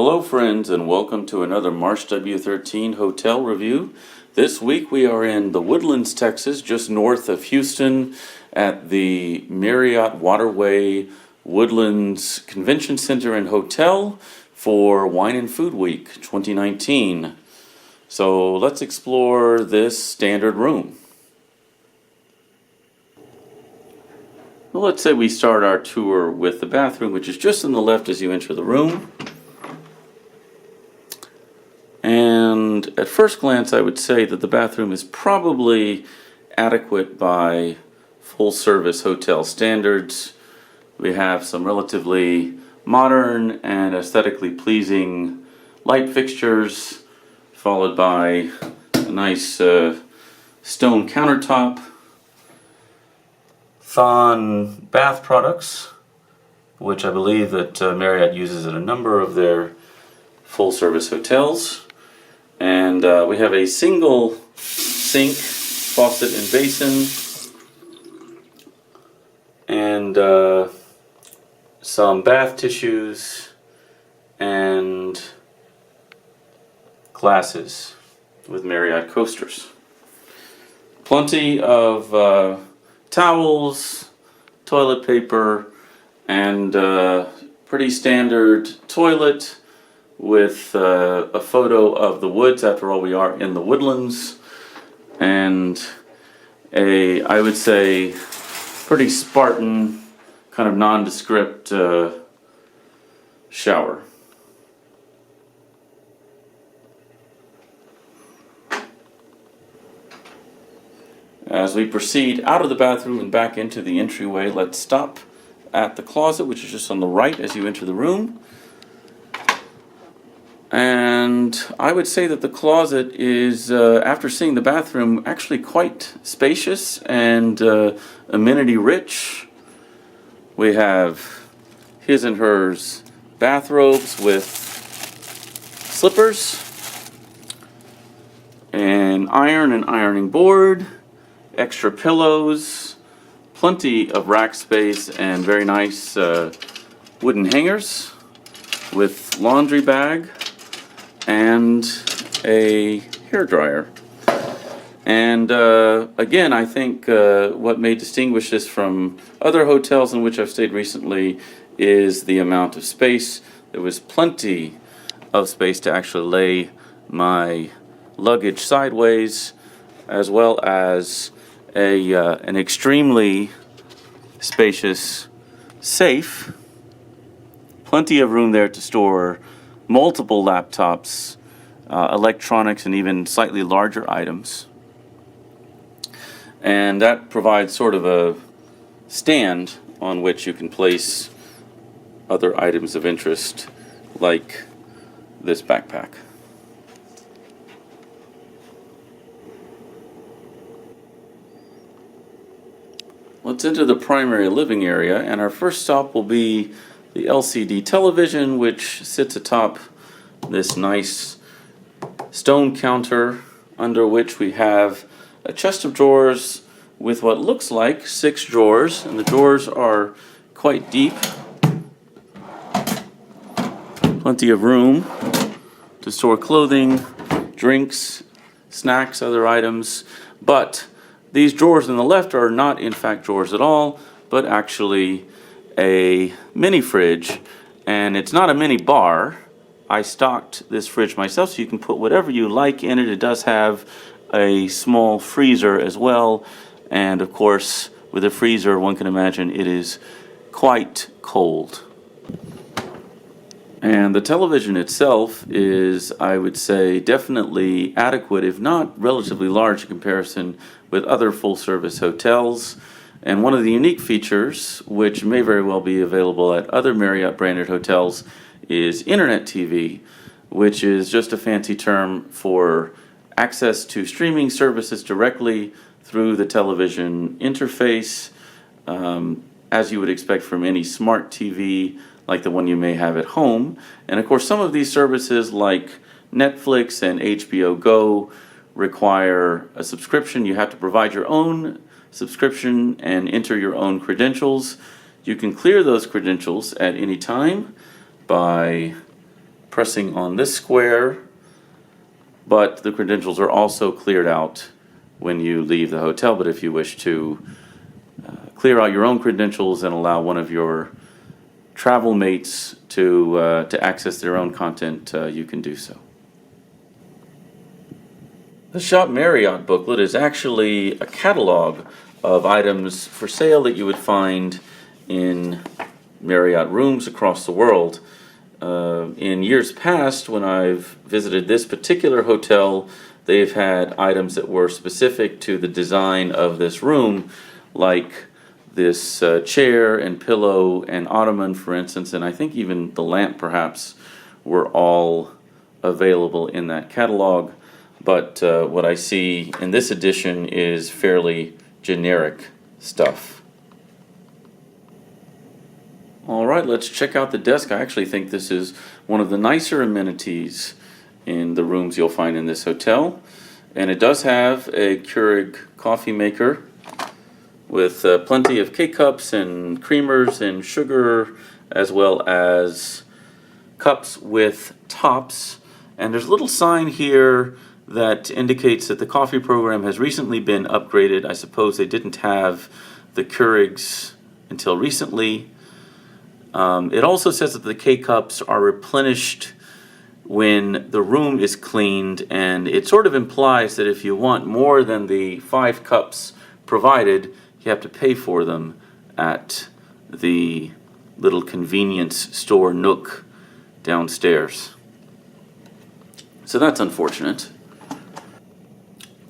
Hello friends, and welcome to another March W13 hotel review. This week we are in the Woodlands, Texas, just north of Houston at the Marriott Waterway Woodlands Convention Center and Hotel for Wine and Food Week 2019. So let's explore this standard room. Well, let's say we start our tour with the bathroom, which is just on the left as you enter the room. And at first glance, I would say that the bathroom is probably adequate by full-service hotel standards. We have some relatively modern and aesthetically pleasing light fixtures, followed by a nice stone countertop, Thon bath products, which I believe that Marriott uses at a number of their full-service hotels. And we have a single sink, faucet, and basin, and some bath tissues and glasses with Marriott coasters. Plenty of towels, toilet paper, and pretty standard toilet with a photo of the woods. After all, we are in the Woodlands, and I would say, pretty Spartan, kind of nondescript shower. As we proceed out of the bathroom and back into the entryway, let's stop at the closet, which is just on the right as you enter the room. And I would say that the closet is, after seeing the bathroom, actually quite spacious and amenity rich. We have his and hers bathrobes with slippers, an iron and ironing board, extra pillows, plenty of rack space, and very nice wooden hangers with laundry bag and a hairdryer. And again, I think what may distinguish this from other hotels in which I've stayed recently is the amount of space. There was plenty of space to actually lay my luggage sideways, as well as an extremely spacious safe. Plenty of room there to store multiple laptops, electronics, and even slightly larger items. And that provides sort of a stand on which you can place other items of interest, like this backpack. Let's enter the primary living area, and our first stop will be the LCD television, which sits atop this nice stone counter, under which we have a chest of drawers with what looks like 6 drawers, and the drawers are quite deep. Plenty of room to store clothing, drinks, snacks, other items. But these drawers on the left are not in fact drawers at all, but actually a mini fridge, and it's not a mini bar. I stocked this fridge myself, so you can put whatever you like in it. It does have a small freezer as well, and of course, with a freezer, one can imagine it is quite cold. And the television itself is, I would say, definitely adequate, if not relatively large in comparison with other full-service hotels. And one of the unique features, which may very well be available at other Marriott branded hotels, is Internet TV, which is just a fancy term for access to streaming services directly through the television interface, as you would expect from any smart TV like the one you may have at home. And of course, some of these services like Netflix and HBO Go require a subscription. You have to provide your own subscription and enter your own credentials. You can clear those credentials at any time by pressing on this square, but the credentials are also cleared out when you leave the hotel. But if you wish to clear out your own credentials and allow one of your travel mates to access their own content, you can do so. The Shop Marriott booklet is actually a catalog of items for sale that you would find in Marriott rooms across the world. In years past, when I've visited this particular hotel, they've had items that were specific to the design of this room, like this chair and pillow and ottoman, for instance, and I think even the lamp perhaps were all available in that catalog. But what I see in this edition is fairly generic stuff. All right, let's check out the desk. I actually think this is one of the nicer amenities in the rooms you'll find in this hotel. And it does have a Keurig coffee maker with plenty of K-cups and creamers and sugar, as well as cups with tops. And there's a little sign here that indicates that the coffee program has recently been upgraded. I suppose they didn't have the Keurigs until recently. It also says that the K-cups are replenished when the room is cleaned, and it sort of implies that if you want more than the 5 cups provided, you have to pay for them at the little convenience store nook downstairs. So that's unfortunate.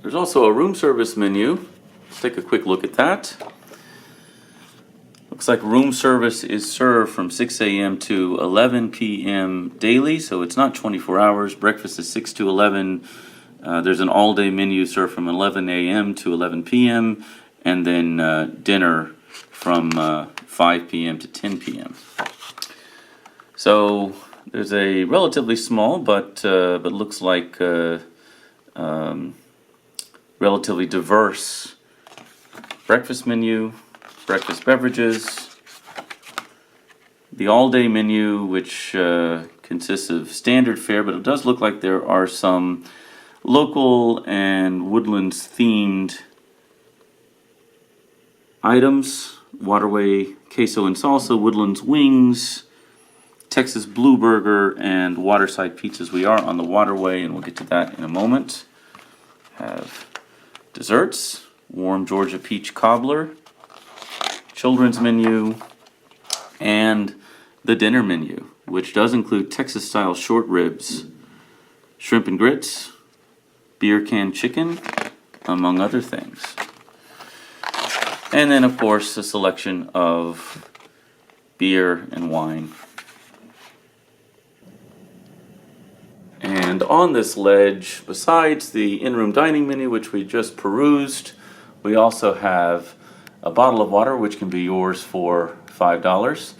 There's also a room service menu. Let's take a quick look at that. Looks like room service is served from 6 a.m. to 11 p.m. daily, so it's not 24 hours. Breakfast is 6 to 11. There's an all-day menu served from 11 a.m. to 11 p.m. and then dinner from 5 p.m. to 10 p.m. So there's a relatively small but looks like relatively diverse breakfast menu. Breakfast beverages, the all-day menu, which consists of standard fare, but it does look like there are some local and Woodlands themed items. Waterway queso and salsa, Woodlands wings, Texas blue burger, and waterside pizzas. We are on the Waterway, and we'll get to that in a moment. Have desserts, warm Georgia peach cobbler, children's menu, and the dinner menu, which does include Texas-style short ribs, shrimp and grits, beer can chicken, among other things. And then, of course, a selection of beer and wine. And on this ledge, besides the in-room dining menu, which we just perused, we also have a bottle of water, which can be yours for $5.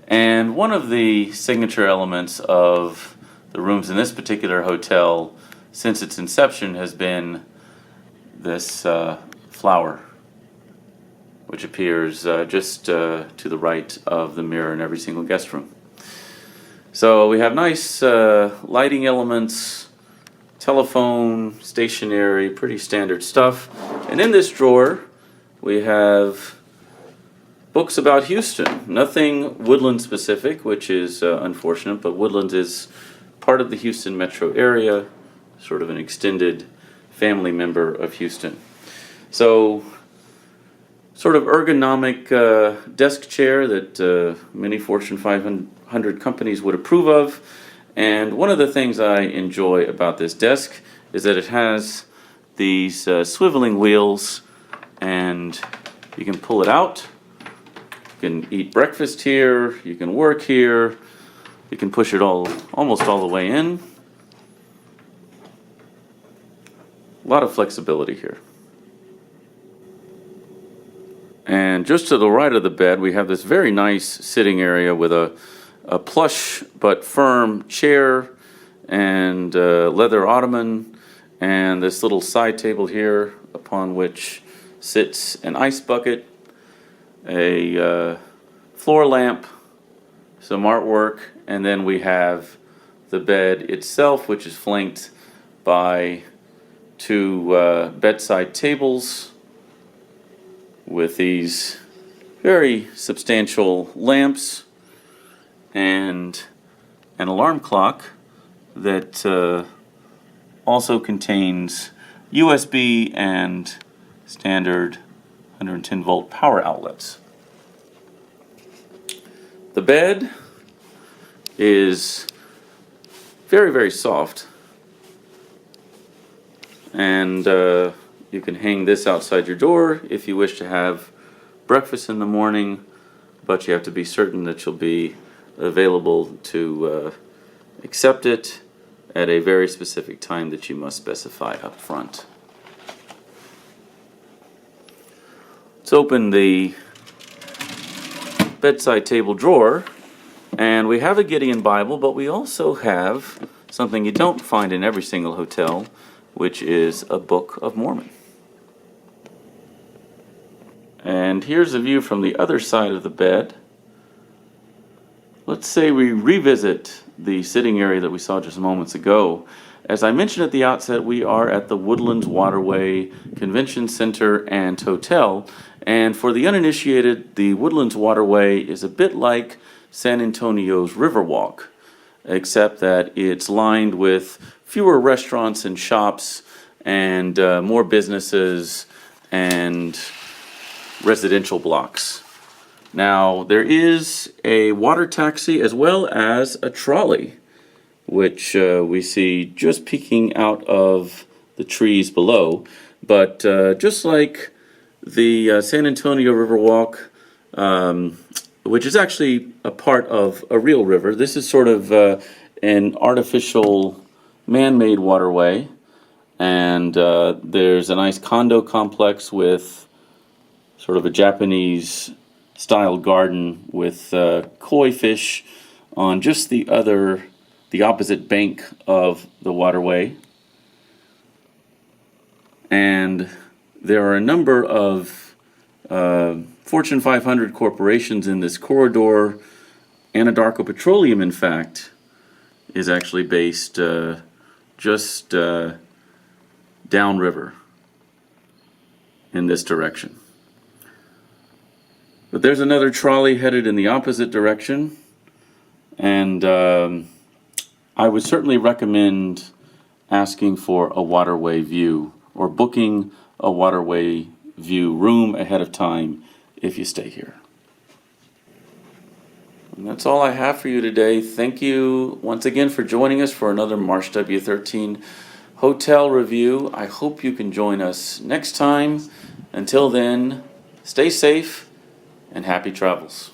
And one of the signature elements of the rooms in this particular hotel since its inception has been this flower, which appears just to the right of the mirror in every single guest room. So we have nice lighting elements, telephone, stationery, pretty standard stuff. And in this drawer, we have books about Houston. Nothing Woodland specific, which is unfortunate, but Woodlands is part of the Houston metro area, sort of an extended family member of Houston. So, sort of ergonomic desk chair that many Fortune 500 companies would approve of. And one of the things I enjoy about this desk is that it has these swiveling wheels, and you can pull it out. You can eat breakfast here, you can work here, you can push it almost all the way in. A lot of flexibility here. And just to the right of the bed, we have this very nice sitting area with a plush but firm chair and leather ottoman, and this little side table here upon which sits an ice bucket, a floor lamp, some artwork, and then we have the bed itself, which is flanked by two bedside tables with these very substantial lamps and an alarm clock that also contains USB and standard 110 volt power outlets. The bed is very, very soft, and you can hang this outside your door if you wish to have breakfast in the morning, but you have to be certain that you'll be available to accept it at a very specific time that you must specify up front. Let's open the bedside table drawer, and we have a Gideon Bible, but we also have something you don't find in every single hotel, which is a Book of Mormon. And here's a view from the other side of the bed. Let's say we revisit the sitting area that we saw just moments ago. As I mentioned at the outset, we are at the Woodlands Waterway Convention Center and Hotel. And for the uninitiated, the Woodlands Waterway is a bit like San Antonio's Riverwalk, except that it's lined with fewer restaurants and shops and more businesses and residential blocks. Now, there is a water taxi as well as a trolley, which we see just peeking out of the trees below. But just like the San Antonio Riverwalk, which is actually a part of a real river, this is sort of an artificial man-made waterway. And there's a nice condo complex with sort of a Japanese style garden with koi fish on just the opposite bank of the waterway. And there are a number of Fortune 500 corporations in this corridor. Anadarko Petroleum, in fact, is actually based just downriver in this direction. But there's another trolley headed in the opposite direction, and I would certainly recommend asking for a waterway view or booking a waterway view room ahead of time if you stay here. And that's all I have for you today. Thank you once again for joining us for another Marsh W13 hotel review. I hope you can join us next time. Until then, stay safe and happy travels.